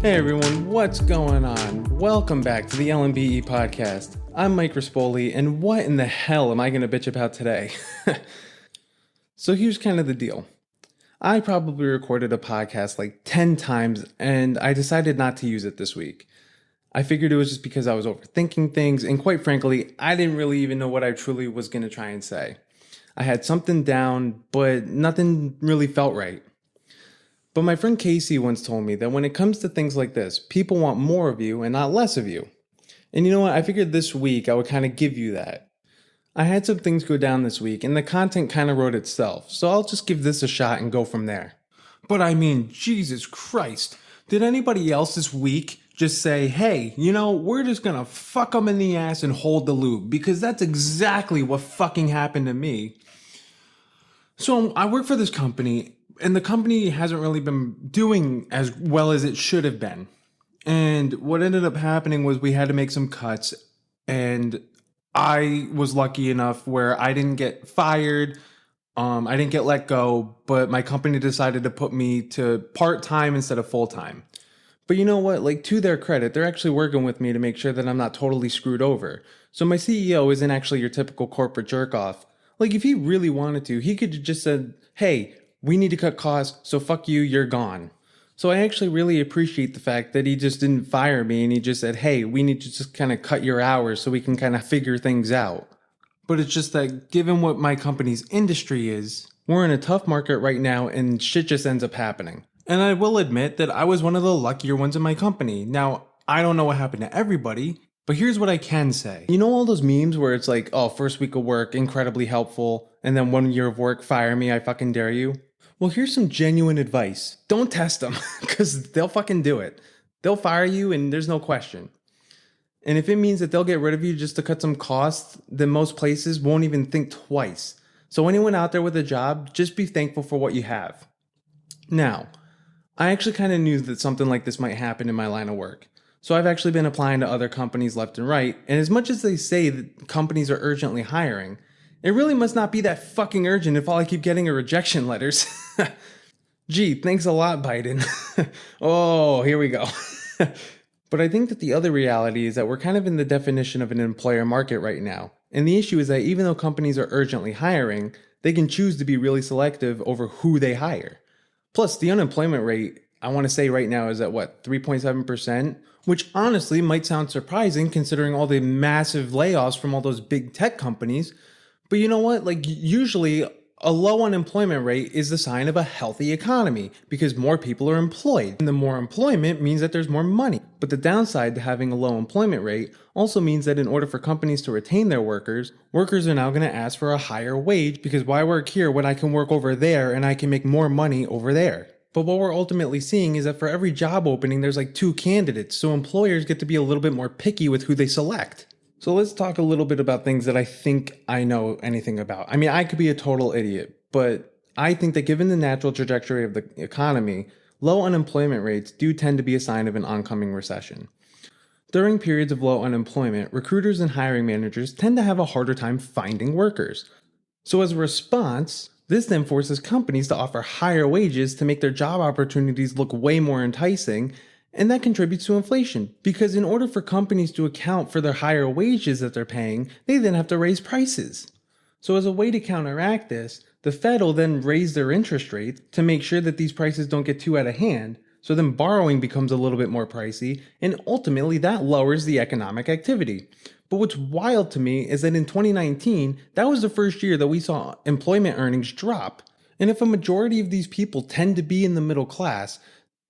Hey everyone, what's going on? Welcome back to the LMBE podcast. I'm Mike Rispoli, and what in the hell am I going to bitch about today? So here's kind of the deal. I probably recorded a podcast like 10 times, and I decided not to use it this week. I figured it was just because I was overthinking things, and quite frankly, I didn't really even know what I truly was going to try and say. I had something down, but nothing really felt right. But my friend Casey once told me that when it comes to things like this, people want more of you and not less of you. And you know what? I figured this week I would kind of give you that. I had some things go down this week and the content kind of wrote itself, so I'll just give this a shot and go from there. But I mean, Jesus Christ, did anybody else this week just say, hey, we're just gonna fuck them in the ass and hold the loop? Because that's exactly what fucking happened to me. So I work for this company, and the company hasn't really been doing as well as it should have been. And what ended up happening was we had to make some cuts, and I was lucky enough where I didn't get fired. I didn't get let go, but my company decided to put me to part-time instead of full-time. But you know what? Like, to their credit, they're actually working with me to make sure that I'm not totally screwed over. So my CEO isn't actually your typical corporate jerk-off. Like, if he really wanted to, he could have just said, hey, we need to cut costs, so fuck you, you're gone. So I actually really appreciate the fact that he just didn't fire me and he just said, hey, we need to just kind of cut your hours so we can kind of figure things out. But it's just that given what my company's industry is, we're in a tough market right now and shit just ends up happening. And I will admit that I was one of the luckier ones in my company. Now, I don't know what happened to everybody, but here's what I can say. You know all those memes where it's like, oh, first week of work, incredibly helpful, and then 1 year of work, fire me, I fucking dare you? Well, here's some genuine advice. Don't test them, because they'll fucking do it. They'll fire you, and there's no question. And if it means that they'll get rid of you just to cut some costs, then most places won't even think twice. So anyone out there with a job, just be thankful for what you have. Now, I actually kind of knew that something like this might happen in my line of work. So I've actually been applying to other companies left and right, and as much as they say that companies are urgently hiring, it really must not be that fucking urgent if all I keep getting are rejection letters. Gee, thanks a lot, Biden. Oh, here we go. But I think that the other reality is that we're kind of in the definition of an employer market right now. And the issue is that even though companies are urgently hiring, they can choose to be really selective over who they hire. Plus, the unemployment rate, I want to say right now, is at 3.7%? Which honestly might sound surprising considering all the massive layoffs from all those big tech companies. But you know what? Usually a low unemployment rate is the sign of a healthy economy because more people are employed. And the more employment means that there's more money. But the downside to having a low employment rate also means that in order for companies to retain their workers, workers are now going to ask for a higher wage because why work here when I can work over there and I can make more money over there? But what we're ultimately seeing is that for every job opening, there's 2 candidates, so employers get to be a little bit more picky with who they select. So let's talk a little bit about things that I think I know anything about. I mean, I could be a total idiot, but I think that given the natural trajectory of the economy, low unemployment rates do tend to be a sign of an oncoming recession. During periods of low unemployment, recruiters and hiring managers tend to have a harder time finding workers. So as a response, this then forces companies to offer higher wages to make their job opportunities look way more enticing, and that contributes to inflation, because in order for companies to account for their higher wages that they're paying, they then have to raise prices. So as a way to counteract this, the Fed will then raise their interest rate to make sure that these prices don't get too out of hand, so then borrowing becomes a little bit more pricey, and ultimately that lowers the economic activity. But what's wild to me is that in 2019, that was the first year that we saw employment earnings drop. And if a majority of these people tend to be in the middle class,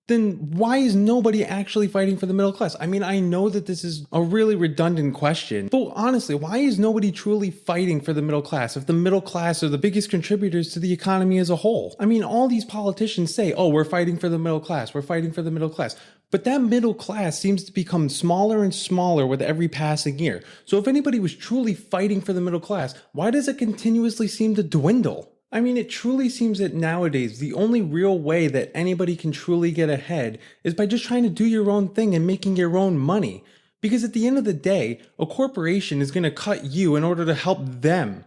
then why is nobody actually fighting for the middle class? I mean, I know that this is a really redundant question, but honestly, why is nobody truly fighting for the middle class if the middle class are the biggest contributors to the economy as a whole? I mean, all these politicians say, oh, we're fighting for the middle class, we're fighting for the middle class. But that middle class seems to become smaller and smaller with every passing year. So if anybody was truly fighting for the middle class, why does it continuously seem to dwindle? I mean, it truly seems that nowadays the only real way that anybody can truly get ahead is by just trying to do your own thing and making your own money. Because at the end of the day, a corporation is going to cut you in order to help them.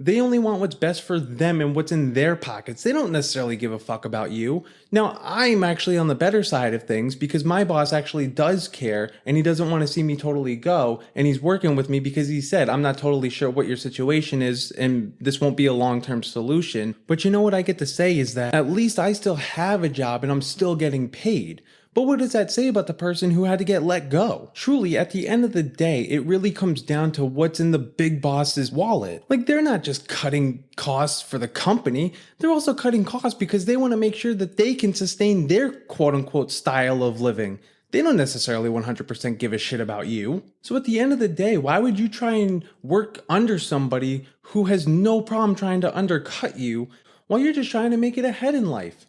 They only want what's best for them and what's in their pockets. They don't necessarily give a fuck about you. Now, I'm actually on the better side of things because my boss actually does care and he doesn't want to see me totally go. And he's working with me because he said, I'm not totally sure what your situation is and this won't be a long-term solution. But you know what I get to say is that at least I still have a job and I'm still getting paid. But what does that say about the person who had to get let go? Truly, at the end of the day, it really comes down to what's in the big boss's wallet. Like, they're not just cutting costs for the company, they're also cutting costs because they want to make sure that they can sustain their quote unquote style of living. They don't necessarily 100% give a shit about you. So at the end of the day, why would you try and work under somebody who has no problem trying to undercut you while you're just trying to make it ahead in life?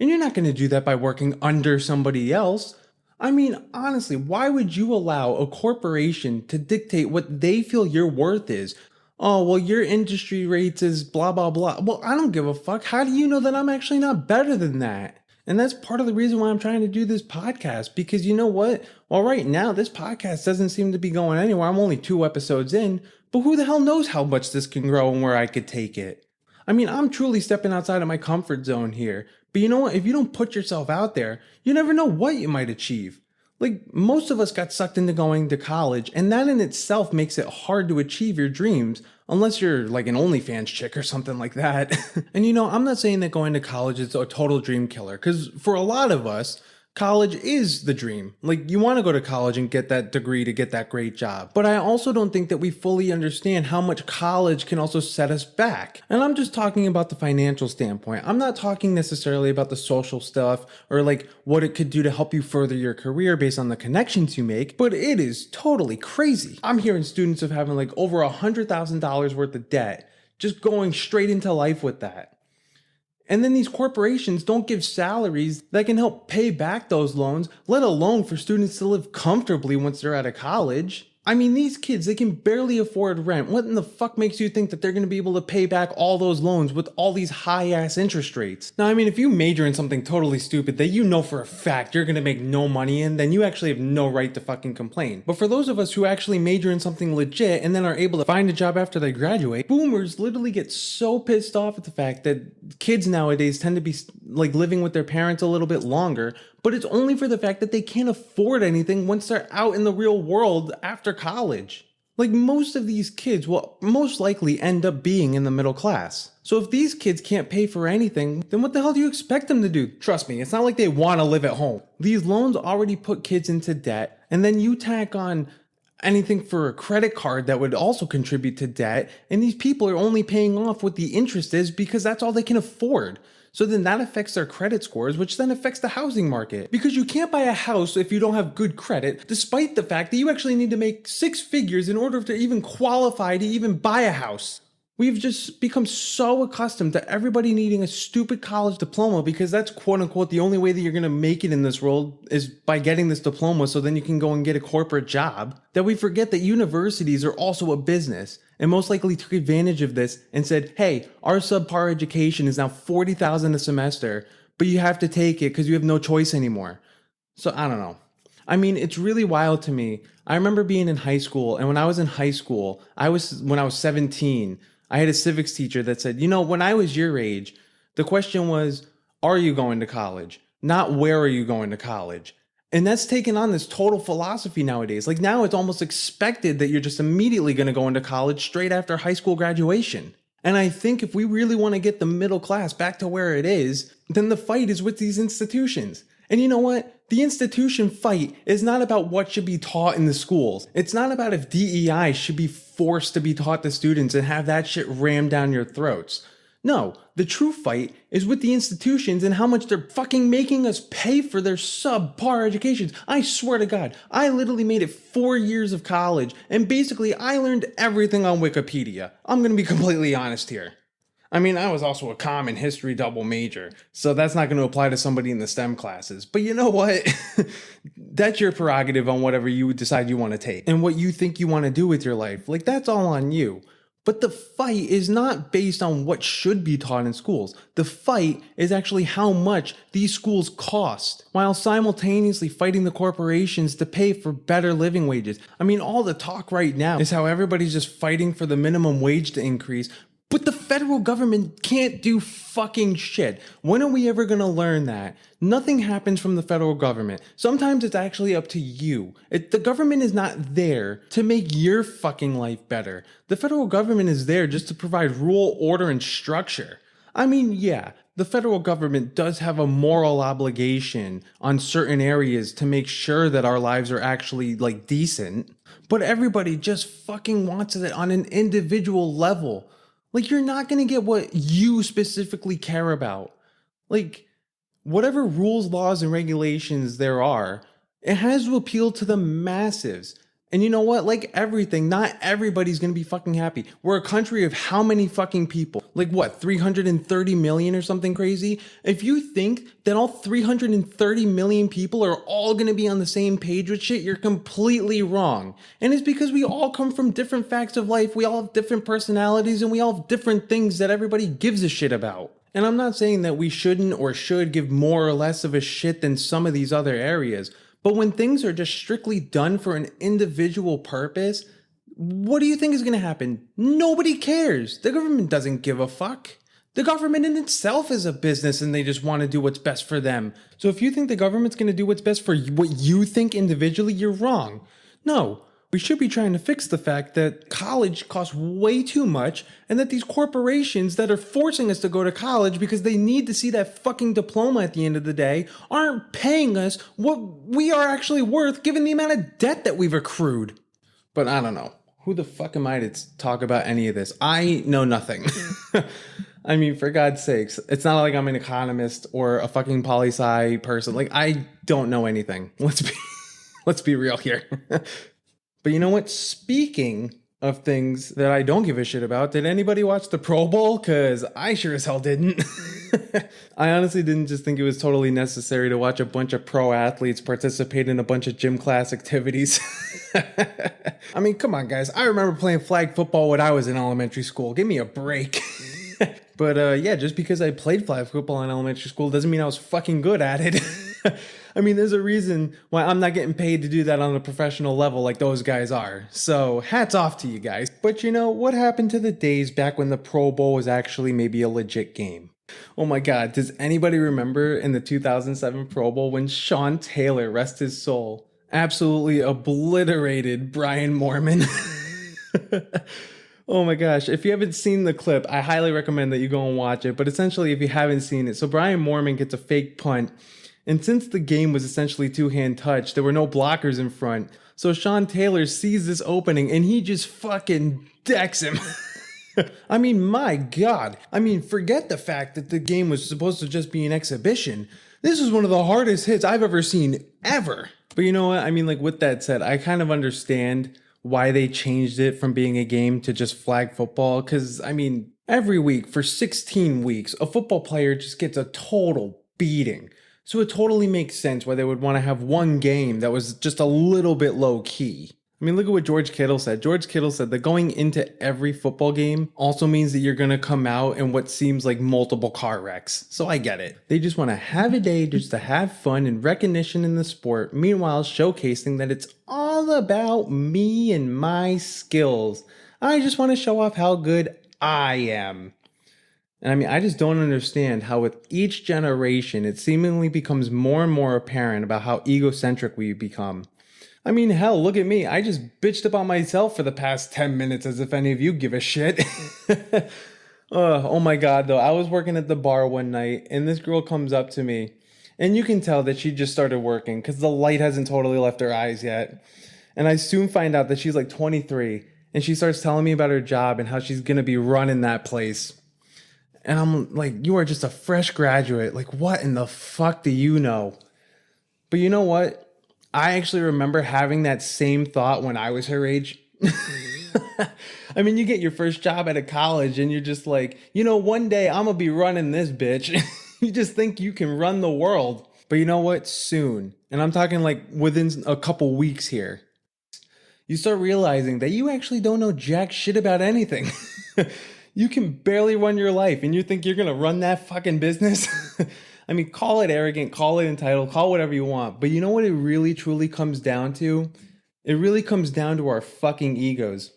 And you're not going to do that by working under somebody else. I mean, honestly, why would you allow a corporation to dictate what they feel your worth is? Oh, well, your industry rates is blah, blah, blah. Well, I don't give a fuck. How do you know that I'm actually not better than that? And that's part of the reason why I'm trying to do this podcast, because you know what? Well, right now, this podcast doesn't seem to be going anywhere. I'm only 2 episodes in, but who the hell knows how much this can grow and where I could take it? I mean, I'm truly stepping outside of my comfort zone here. But you know what? If you don't put yourself out there, you never know what you might achieve. Like, most of us got sucked into going to college, and that in itself makes it hard to achieve your dreams, unless you're like an OnlyFans chick or something like that. And you know, I'm not saying that going to college is a total dream killer, because for a lot of us, college is the dream. Like, you want to go to college and get that degree to get that great job. But I also don't think that we fully understand how much college can also set us back. And I'm just talking about the financial standpoint. I'm not talking necessarily about the social stuff or like what it could do to help you further your career based on the connections you make, but it is totally crazy. I'm hearing students of having like over $100,000 worth of debt, just going straight into life with that. And then these corporations don't give salaries that can help pay back those loans, let alone for students to live comfortably once they're out of college. I mean, these kids, they can barely afford rent. What in the fuck makes you think that they're going to be able to pay back all those loans with all these high-ass interest rates? Now, I mean, if you major in something totally stupid that you know for a fact you're going to make no money in, then you actually have no right to fucking complain. But for those of us who actually major in something legit and then are able to find a job after they graduate, boomers literally get so pissed off at the fact that kids nowadays tend to be like living with their parents a little bit longer, but it's only for the fact that they can't afford anything once they're out in the real world after college. Like, most of these kids will most likely end up being in the middle class. So if these kids can't pay for anything, then what the hell do you expect them to do? Trust me, it's not like they want to live at home. These loans already put kids into debt, and then you tack on anything for a credit card that would also contribute to debt, and these people are only paying off what the interest is because that's all they can afford. So then that affects their credit scores, which then affects the housing market. Because you can't buy a house if you don't have good credit, despite the fact that you actually need to make 6 figures in order to even qualify to even buy a house. We've just become so accustomed to everybody needing a stupid college diploma because that's quote unquote the only way that you're going to make it in this world is by getting this diploma so then you can go and get a corporate job, that we forget that universities are also a business and most likely took advantage of this and said, hey, our subpar education is now $40,000 a semester, but you have to take it because you have no choice anymore. So I don't know. I mean, it's really wild to me. I remember being in high school, and when I was in high school, when I was 17, I had a civics teacher that said, you know, when I was your age, the question was, are you going to college? Not where are you going to college? And that's taken on this total philosophy nowadays. Like, now it's almost expected that you're just immediately going to go into college straight after high school graduation. And I think if we really want to get the middle class back to where it is, then the fight is with these institutions. And you know what? The institution fight is not about what should be taught in the schools. It's not about if DEI should be forced to be taught to students and have that shit rammed down your throats. No, the true fight is with the institutions and how much they're fucking making us pay for their subpar educations. I swear to God, I literally made it 4 years of college, and basically I learned everything on Wikipedia. I'm gonna be completely honest here. I mean, I was also a common history double major, so that's not going to apply to somebody in the STEM classes. But you know what? That's your prerogative on whatever you decide you want to take and what you think you want to do with your life. Like, that's all on you. But the fight is not based on what should be taught in schools. The fight is actually how much these schools cost, while simultaneously fighting the corporations to pay for better living wages. I mean, all the talk right now is how everybody's just fighting for the minimum wage to increase, But the federal government can't do fucking shit. When are we ever gonna learn that? Nothing happens from the federal government. Sometimes it's actually up to you. The government is not there to make your fucking life better. The federal government is there just to provide rule, order, and structure. I mean, yeah, the federal government does have a moral obligation on certain areas to make sure that our lives are actually like decent, but everybody just fucking wants it on an individual level. Like, you're not going to get what you specifically care about. Like, whatever rules, laws, and regulations there are, it has to appeal to the masses. And you know what? Like everything, not everybody's going to be fucking happy. We're a country of how many fucking people? Like what, 330 million or something crazy? If you think that all 330 million people are all going to be on the same page with shit, you're completely wrong. And it's because we all come from different facts of life. We all have different personalities and we all have different things that everybody gives a shit about. And I'm not saying that we shouldn't or should give more or less of a shit than some of these other areas. But when things are just strictly done for an individual purpose, what do you think is going to happen? Nobody cares. The government doesn't give a fuck. The government in itself is a business and they just want to do what's best for them. So if you think the government's going to do what's best for what you think individually, you're wrong. No. We should be trying to fix the fact that college costs way too much and that these corporations that are forcing us to go to college because they need to see that fucking diploma at the end of the day aren't paying us what we are actually worth given the amount of debt that we've accrued. But I don't know. Who the fuck am I to talk about any of this? I know nothing. I mean, for God's sakes, it's not like I'm an economist or a fucking poli-sci person. Like, I don't know anything. Let's be real here. But you know what? Speaking of things that I don't give a shit about, did anybody watch the Pro Bowl? Because I sure as hell didn't. I honestly didn't just think it was totally necessary to watch a bunch of pro athletes participate in a bunch of gym class activities. I mean, come on, guys. I remember playing flag football when I was in elementary school. Give me a break. But yeah, just because I played flag football in elementary school doesn't mean I was fucking good at it. I mean, there's a reason why I'm not getting paid to do that on a professional level like those guys are. So hats off to you guys. But you know, what happened to the days back when the Pro Bowl was actually maybe a legit game? Oh my God, does anybody remember in the 2007 Pro Bowl when Sean Taylor, rest his soul, absolutely obliterated Brian Moorman? Oh my gosh, if you haven't seen the clip, I highly recommend that you go and watch it. But essentially, if you haven't seen it, so Brian Moorman gets a fake punt. And since the game was essentially two-hand touch, there were no blockers in front. So Sean Taylor sees this opening and he just fucking decks him. I mean, my God. I mean, forget the fact that the game was supposed to just be an exhibition. This was one of the hardest hits I've ever seen, ever. But you know what? I mean, like, with that said, I kind of understand why they changed it from being a game to just flag football. Because, I mean, every week for 16 weeks, a football player just gets a total beating. So it totally makes sense why they would want to have one game that was just a little bit low key. I mean, look at what George Kittle said. George Kittle said that going into every football game also means that you're going to come out in what seems like multiple car wrecks. So I get it. They just want to have a day just to have fun and recognition in the sport, meanwhile showcasing that it's all about me and my skills. I just want to show off how good I am. And I mean, I just don't understand how with each generation, it seemingly becomes more and more apparent about how egocentric we become. I mean, hell, look at me. I just bitched about myself for the past 10 minutes as if any of you give a shit. Oh my God, though. I was working at the bar one night and this girl comes up to me and you can tell that she just started working because the light hasn't totally left her eyes yet. And I soon find out that she's like 23 and she starts telling me about her job and how she's going to be running that place. And I'm like, you are just a fresh graduate. Like, what in the fuck do you know? But you know what? I actually remember having that same thought when I was her age. I mean, you get your first job at a college and you're just like, you know, one day I'm going to be running this bitch. You just think you can run the world. But you know what? Soon, and I'm talking like within a couple weeks here, you start realizing that you actually don't know jack shit about anything. You can barely run your life and you think you're going to run that fucking business? I mean, call it arrogant, call it entitled, call whatever you want. But you know what it really truly comes down to? It really comes down to our fucking egos.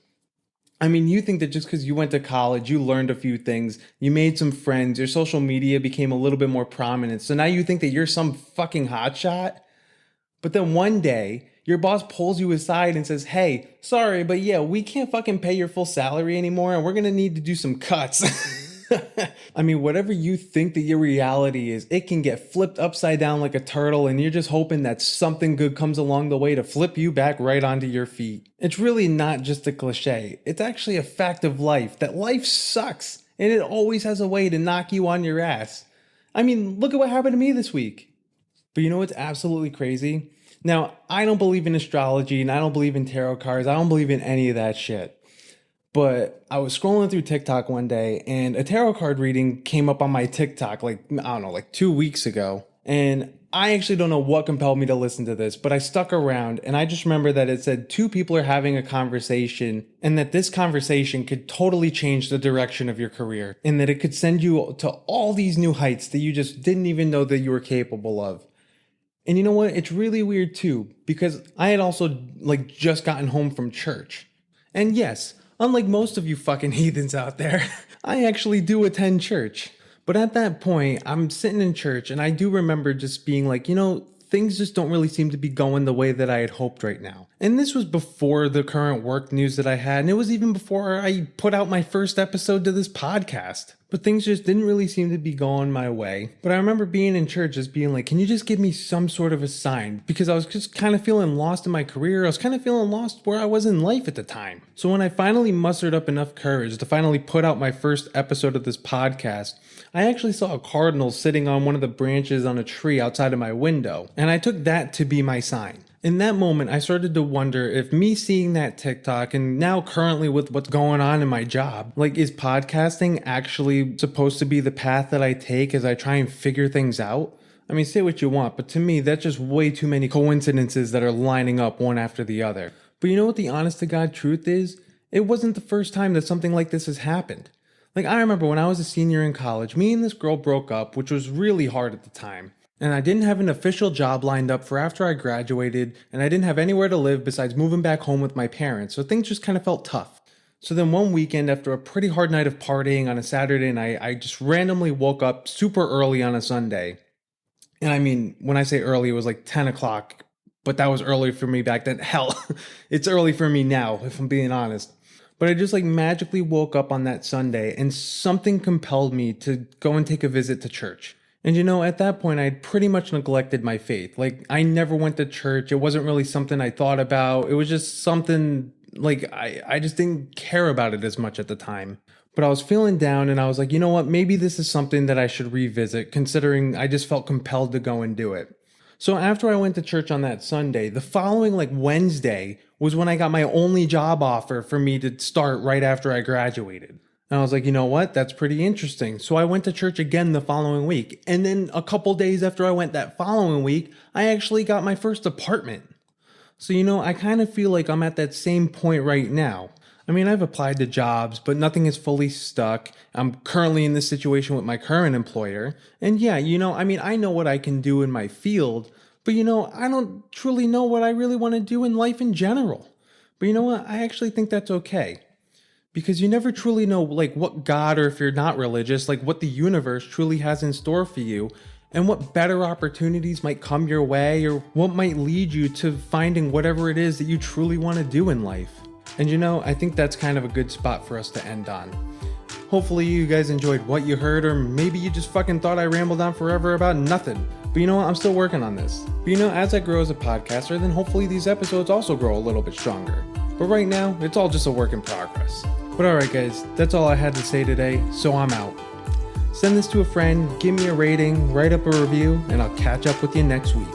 I mean, you think that just because you went to college, you learned a few things, you made some friends, your social media became a little bit more prominent. So now you think that you're some fucking hotshot? But then one day, your boss pulls you aside and says, hey, sorry, but yeah, we can't fucking pay your full salary anymore and we're gonna need to do some cuts. I mean, whatever you think that your reality is, it can get flipped upside down like a turtle, and you're just hoping that something good comes along the way to flip you back right onto your feet. It's really not just a cliche, it's actually a fact of life that life sucks, and it always has a way to knock you on your ass. I mean, look at what happened to me this week. But you know what's absolutely crazy? Now, I don't believe in astrology and I don't believe in tarot cards. I don't believe in any of that shit. But I was scrolling through TikTok one day and a tarot card reading came up on my TikTok like 2 weeks ago. And I actually don't know what compelled me to listen to this, but I stuck around and I just remember that it said two people are having a conversation and that this conversation could totally change the direction of your career and that it could send you to all these new heights that you just didn't even know that you were capable of. And you know what? It's really weird too, because I had also just gotten home from church. And yes, unlike most of you fucking heathens out there, I actually do attend church. But at that point, I'm sitting in church and I do remember just being like, things just don't really seem to be going the way that I had hoped right now. And this was before the current work news that I had, and it was even before I put out my first episode to this podcast. But things just didn't really seem to be going my way. But I remember being in church just being like, can you just give me some sort of a sign? Because I was just kind of feeling lost in my career. I was kind of feeling lost where I was in life at the time. So when I finally mustered up enough courage to finally put out my first episode of this podcast, I actually saw a cardinal sitting on one of the branches on a tree outside of my window. And I took that to be my sign. In that moment, I started to wonder if me seeing that TikTok and now currently with what's going on in my job, is podcasting actually supposed to be the path that I take as I try and figure things out? I mean, say what you want, but to me, that's just way too many coincidences that are lining up one after the other. But you know what the honest to God truth is? It wasn't the first time that something like this has happened. I remember when I was a senior in college, me and this girl broke up, which was really hard at the time. And I didn't have an official job lined up for after I graduated, and I didn't have anywhere to live besides moving back home with my parents, so things just kind of felt tough. So then one weekend, after a pretty hard night of partying on a Saturday night, I just randomly woke up super early on a Sunday. And I mean, when I say early, it was like 10 o'clock, but that was early for me back then. Hell, it's early for me now, if I'm being honest. But I just magically woke up on that Sunday and something compelled me to go and take a visit to church. And at that point, I'd pretty much neglected my faith. I never went to church. It wasn't really something I thought about. It was just something, I just didn't care about it as much at the time. But I was feeling down and I was like, you know what? Maybe this is something that I should revisit, considering I just felt compelled to go and do it. So after I went to church on that Sunday, the following Wednesday was when I got my only job offer for me to start right after I graduated. And I was like, you know what? That's pretty interesting. So I went to church again the following week. And then a couple days after I went that following week, I actually got my first apartment. So, I kind of feel like I'm at that same point right now. I mean, I've applied to jobs, but nothing is fully stuck. I'm currently in this situation with my current employer. And yeah, I know what I can do in my field, but I don't truly know what I really want to do in life in general. But you know what? I actually think that's okay. Because you never truly know what God, or if you're not religious, what the universe truly has in store for you, and what better opportunities might come your way, or what might lead you to finding whatever it is that you truly want to do in life. And I think that's kind of a good spot for us to end on. Hopefully you guys enjoyed what you heard, or maybe you just fucking thought I rambled on forever about nothing. But you know what? I'm still working on this. But as I grow as a podcaster, then hopefully these episodes also grow a little bit stronger. But right now, it's all just a work in progress. But alright guys, that's all I had to say today, so I'm out. Send this to a friend, give me a rating, write up a review, and I'll catch up with you next week.